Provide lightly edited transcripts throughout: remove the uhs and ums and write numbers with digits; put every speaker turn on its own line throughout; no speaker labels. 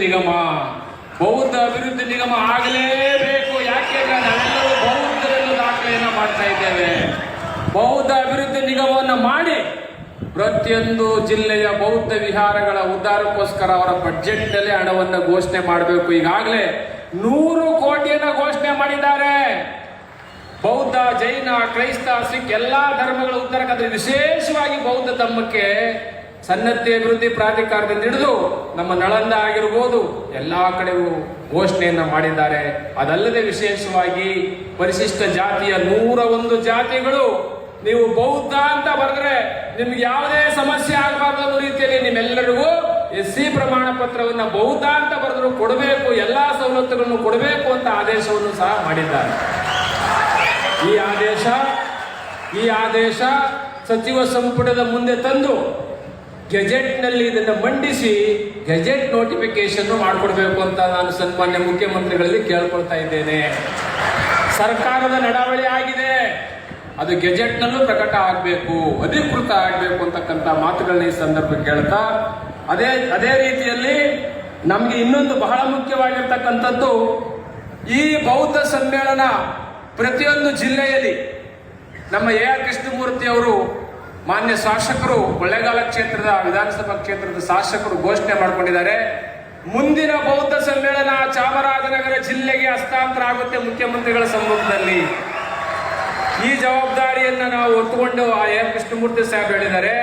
ನಿಗಮ, ಬೌದ್ಧ ಅಭಿವೃದ್ಧಿ ನಿಗಮ ಆಗಲೇಬೇಕು. ಯಾಕೆಂದ್ರೆ ನಾವೆಲ್ಲರೂ ಬೌದ್ಧರೆಂದು ದಾಖಲೆಯನ್ನ ಮಾಡ್ತಾ ಇದ್ದೇವೆ. ಬೌದ್ಧ ಅಭಿವೃದ್ಧಿ ನಿಗಮವನ್ನು ಮಾಡಿ ಪ್ರತಿಯೊಂದು ಜಿಲ್ಲೆಯ ಬೌದ್ಧ ವಿಹಾರಗಳ ಉದ್ಧಾರಕ್ಕೋಸ್ಕರ ಅವರ ಬಜೆಟ್ ನಲ್ಲಿ ಹಣವನ್ನು ಘೋಷಣೆ ಮಾಡಬೇಕು. ಈಗಾಗಲೇ 100 ಕೋಟಿಯನ್ನ ಘೋಷಣೆ ಮಾಡಿದ್ದಾರೆ. ಬೌದ್ಧ, ಜೈನ, ಕ್ರೈಸ್ತ, ಸಿಖ್ ಎಲ್ಲಾ ಧರ್ಮಗಳ ಉದ್ಧಾರಕ್ಕಾದ್ರೆ ವಿಶೇಷವಾಗಿ ಬೌದ್ಧ ಧರ್ಮಕ್ಕೆ ಸನ್ನತಿ ಅಭಿವೃದ್ಧಿ ಪ್ರಾಧಿಕಾರದಿಂದ ಹಿಡಿದು ನಮ್ಮ ನಳಂದ ಆಗಿರ್ಬೋದು ಎಲ್ಲಾ ಕಡೆಗೂ ಘೋಷಣೆಯನ್ನ ಮಾಡಿದ್ದಾರೆ. ಅದಲ್ಲದೆ ವಿಶೇಷವಾಗಿ ಪರಿಶಿಷ್ಟ ಜಾತಿಯ 101 ಜಾತಿಗಳು ನೀವು ಬೌದ್ಧ ಅಂತ ಬರೆದ್ರೆ ನಿಮ್ಗೆ ಯಾವುದೇ ಸಮಸ್ಯೆ ಆಗಬಾರ್ದು ಅನ್ನೋ ರೀತಿಯಲ್ಲಿ ನಿಮ್ಮೆಲ್ಲರಿಗೂ SC ಪ್ರಮಾಣ ಪತ್ರವನ್ನ ಬೌದ್ಧ ಅಂತ ಬರೆದ್ರು ಕೊಡಬೇಕು, ಎಲ್ಲಾ ಸವಲತ್ತುಗಳನ್ನು ಕೊಡಬೇಕು ಅಂತ ಆದೇಶವನ್ನು ಸಹ ಮಾಡಿದ್ದಾರೆ. ಈ ಆದೇಶ ಸಚಿವ ಸಂಪುಟದ ಮುಂದೆ ತಂದು ಗೆಜೆಟ್ ನಲ್ಲಿ ಇದನ್ನು ಮಂಡಿಸಿ ಗೆಜೆಟ್ ನೋಟಿಫಿಕೇಶನ್ ಮಾಡಿಕೊಡ್ಬೇಕು ಅಂತ ನಾನು ಸನ್ಮಾನ್ಯ ಮುಖ್ಯಮಂತ್ರಿಗಳಲ್ಲಿ ಕೇಳ್ಕೊಳ್ತಾ ಇದ್ದೇನೆ. ಸರ್ಕಾರದ ನಡಾವಳಿ ಆಗಿದೆ, ಅದು ಗೆಜೆಟ್ ನಲ್ಲೂ ಪ್ರಕಟ ಆಗಬೇಕು, ಅಧಿಕೃತ ಆಗಬೇಕು ಅಂತಕ್ಕಂಥ ಮಾತುಗಳನ್ನ ಈ ಸಂದರ್ಭ ಕೇಳ್ತಾ, ಅದೇ ರೀತಿಯಲ್ಲಿ ನಮ್ಗೆ ಇನ್ನೊಂದು ಬಹಳ ಮುಖ್ಯವಾಗಿರ್ತಕ್ಕಂಥದ್ದು, ಈ ಬೌದ್ಧ ಸಮ್ಮೇಳನ ಪ್ರತಿಯೊಂದು ಜಿಲ್ಲೆಯಲ್ಲಿ ನಮ್ಮ AR ಕೃಷ್ಣಮೂರ್ತಿ ಅವರು ಮಾನ್ಯ ಶಾಸಕರು, ಕೊಳ್ಳೇಗಾಲ ಕ್ಷೇತ್ರದ ವಿಧಾನಸಭಾ ಕ್ಷೇತ್ರದ ಶಾಸಕರು ಘೋಷಣೆ ಮಾಡಿಕೊಂಡಿದ್ದಾರೆ. ಮುಂದಿನ ಬೌದ್ಧ ಸಮ್ಮೇಳನ ಚಾಮರಾಜನಗರ ಜಿಲ್ಲೆಗೆ ಹಸ್ತಾಂತರ ಆಗುತ್ತೆ ಮುಖ್ಯಮಂತ್ರಿಗಳ ಸಮ್ಮುಖದಲ್ಲಿ. ಈ ಜವಾಬ್ದಾರಿಯನ್ನ ನಾವು ಹೊತ್ತುಕೊಂಡು AR ಕೃಷ್ಣಮೂರ್ತಿ ಸಾಹೇಬ್ ಹೇಳಿದ್ದಾರೆ.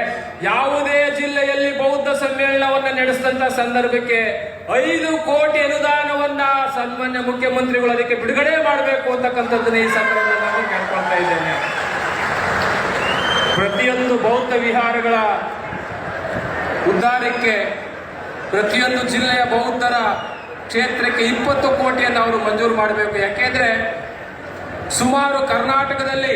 ಯಾವುದೇ ಜಿಲ್ಲೆಯಲ್ಲಿ ಬೌದ್ಧ ಸಮ್ಮೇಳನವನ್ನ ನಡೆಸಿದಂತ ಸಂದರ್ಭಕ್ಕೆ 5 ಕೋಟಿ ಅನುದಾನವನ್ನ ಸನ್ಮಾನ್ಯ ಮುಖ್ಯಮಂತ್ರಿಗಳು ಅದಕ್ಕೆ ಬಿಡುಗಡೆ ಮಾಡಬೇಕು ಅಂತಕ್ಕಂಥದ್ದನ್ನ ಈ ಸಂದರ್ಭದಲ್ಲಿ ನಾನು ಕೇಳ್ಕೊಳ್ತಾ ಇದ್ದೇನೆ. ಪ್ರತಿಯೊಂದು ಬೌದ್ಧ ವಿಹಾರಗಳ ಉದ್ಧಾರಕ್ಕೆ ಪ್ರತಿಯೊಂದು ಜಿಲ್ಲೆಯ ಬೌದ್ಧರ ಕ್ಷೇತ್ರಕ್ಕೆ 20 ಕೋಟಿಯನ್ನು ಅವರು ಮಂಜೂರು ಮಾಡಬೇಕು. ಯಾಕೆಂದ್ರೆ ಸುಮಾರು ಕರ್ನಾಟಕದಲ್ಲಿ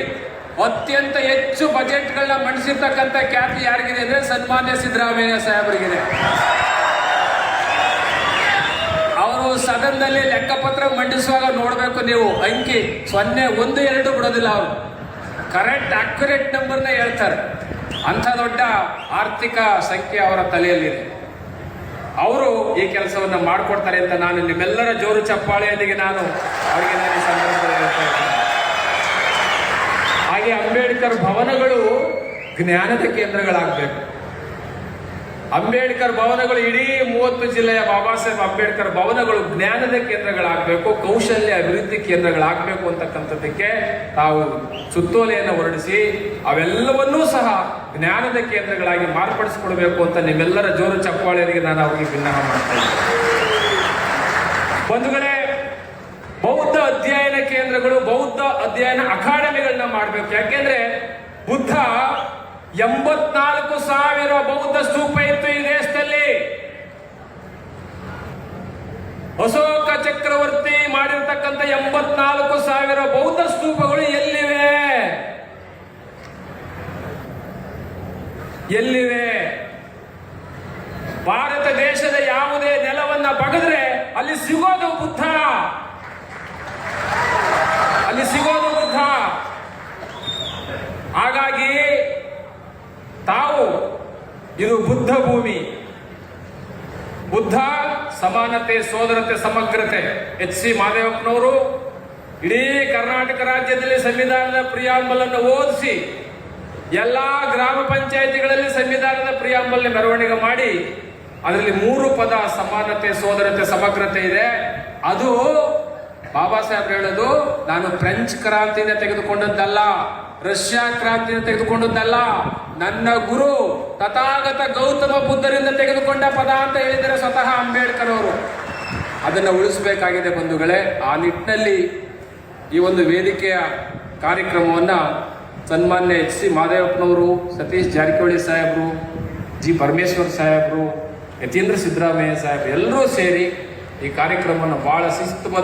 ಅತ್ಯಂತ ಹೆಚ್ಚು ಬಜೆಟ್ಗಳನ್ನ ಮಂಡಿಸಿರ್ತಕ್ಕಂಥ ಖ್ಯಾತಿ ಯಾರಿಗಿದೆ ಅಂದ್ರೆ ಸನ್ಮಾನ್ಯ ಸಿದ್ದರಾಮಯ್ಯ ಸಾಹೇಬರಿಗಿದೆ. ಅವರು ಸದನದಲ್ಲಿ ಲೆಕ್ಕಪತ್ರ ಮಂಡಿಸುವಾಗ ನೋಡಬೇಕು ನೀವು, ಅಂಕಿ 0, 1, 2 ಬಿಡೋದಿಲ್ಲ. ಅವರು ಕರೆಕ್ಟ್ ಅಕ್ಯುರೇಟ್ ನಂಬರ್ನ ಹೇಳ್ತಾರೆ. ಅಂಥ ದೊಡ್ಡ ಆರ್ಥಿಕ ಸಂಖ್ಯೆ ಅವರ ತಲೆಯಲ್ಲಿದೆ. ಅವರು ಈ ಕೆಲಸವನ್ನು ಮಾಡಿಕೊಡ್ತಾರೆ ಅಂತ ನಾನು ನಿಮ್ಮೆಲ್ಲರ ಜೋರು ಚಪ್ಪಾಳೆಯೊಂದಿಗೆ ನಾನು ಅವರಿಗೆ ಈ ಸಂದರ್ಭದಲ್ಲಿ ಹೇಳ್ತಾ ಇದ್ದೇನೆ. ಹಾಗೆ ಅಂಬೇಡ್ಕರ್ ಭವನಗಳು ಜ್ಞಾನದ ಕೇಂದ್ರಗಳಾಗಬೇಕು. ಅಂಬೇಡ್ಕರ್ ಭವನಗಳು ಇಡೀ 30 ಜಿಲ್ಲೆಯ ಬಾಬಾ ಸಾಹೇಬ್ ಅಂಬೇಡ್ಕರ್ ಭವನಗಳು ಜ್ಞಾನದ ಕೇಂದ್ರಗಳಾಗಬೇಕು, ಕೌಶಲ್ಯ ಅಭಿವೃದ್ಧಿ ಕೇಂದ್ರಗಳಾಗಬೇಕು ಅಂತಕ್ಕಂಥದ್ದಕ್ಕೆ ತಾವು ಸುತ್ತೋಲೆಯನ್ನು ಹೊರಡಿಸಿ ಅವೆಲ್ಲವನ್ನೂ ಸಹ ಜ್ಞಾನದ ಕೇಂದ್ರಗಳಾಗಿ ಮಾರ್ಪಡಿಸಿಕೊಡ್ಬೇಕು ಅಂತ ನಿಮ್ಮೆಲ್ಲರ ಜೋರು ಚಪ್ಪಾಳೆಯರಿಗೆ ನಾನು ಅವರಿಗೆ ವಿನ್ನಹ ಮಾಡ್ತಾ ಇದ್ದೇನೆ. ಬಂಧುಗಳೇ, ಬೌದ್ಧ ಅಧ್ಯಯನ ಕೇಂದ್ರಗಳು, ಬೌದ್ಧ ಅಧ್ಯಯನ ಅಕಾಡೆಮಿಗಳನ್ನ ಮಾಡಬೇಕು. ಯಾಕೆಂದ್ರೆ ಬುದ್ಧ 84,000 ಬೌದ್ಧ ಸ್ತೂಪ ಇತ್ತು ಈ ದೇಶದಲ್ಲಿ. ಅಶೋಕ ಚಕ್ರವರ್ತಿ ಮಾಡಿರ್ತಕ್ಕಂಥ 84,000 ಬೌದ್ಧ ಸ್ತೂಪಗಳು ಎಲ್ಲಿವೆ? ಭಾರತ ದೇಶದ ಯಾವುದೇ ನೆಲವನ್ನ ಬಗೆದ್ರೆ ಅಲ್ಲಿ ಸಿಗೋದು ಬುದ್ಧ. ಹಾಗಾಗಿ ತಾವು ಇದು ಬುದ್ಧ ಭೂಮಿ, ಬುದ್ಧ ಸಮಾನತೆ, ಸೋದರತೆ, ಸಮಗ್ರತೆ. HC ಮಾದೇವಪ್ಪನವರು ಇಡೀ ಕರ್ನಾಟಕ ರಾಜ್ಯದಲ್ಲಿ ಸಂವಿಧಾನದ ಪ್ರಿಯಾಂಬಲ್ ಅನ್ನು ಓದಿಸಿ ಎಲ್ಲಾ ಗ್ರಾಮ ಪಂಚಾಯಿತಿಗಳಲ್ಲಿ ಸಂವಿಧಾನದ ಪ್ರಿಯಾಂಬಲ್ ಮೆರವಣಿಗೆ ಮಾಡಿ ಅದರಲ್ಲಿ 3 ಪದ ಸಮಾನತೆ, ಸೋದರತೆ, ಸಮಗ್ರತೆ ಇದೆ. ಅದು ಬಾಬಾ ಸಾಹೇಬ್ ಹೇಳೋದು ನಾನು ಫ್ರೆಂಚ್ ಕ್ರಾಂತಿಯಿಂದ ತೆಗೆದುಕೊಂಡದ್ದಲ್ಲ, ರಷ್ಯಾ ಕ್ರಾಂತಿಯಿಂದ ತೆಗೆದುಕೊಂಡದ್ದಲ್ಲ, ನನ್ನ ಗುರು ತಥಾಗತ ಗೌತಮ ಬುದ್ಧರಿಂದ ತೆಗೆದುಕೊಂಡ ಪದ ಅಂತ ಹೇಳಿದರೆ ಸ್ವತಃ ಅಂಬೇಡ್ಕರ್ ಅವರು. ಅದನ್ನು ಉಳಿಸಬೇಕಾಗಿದೆ ಬಂಧುಗಳೇ. ಆ ನಿಟ್ಟಿನಲ್ಲಿ ಈ ಒಂದು ವೇದಿಕೆಯ ಕಾರ್ಯಕ್ರಮವನ್ನ ಸನ್ಮಾನ್ಯ HC ಮಾದೇವಪ್ಪನವರು, ಸತೀಶ್ ಜಾರಕಿಹೊಳಿ ಸಾಹೇಬರು, G ಪರಮೇಶ್ವರ್ ಸಾಹೇಬರು, ಯತೀಂದ್ರ ಸಿದ್ದರಾಮಯ್ಯ ಸಾಹೇಬರು ಎಲ್ಲರೂ ಸೇರಿ ಈ ಕಾರ್ಯಕ್ರಮವನ್ನು ಬಹಳ ಶಿಸ್ತುಬದ್ಧ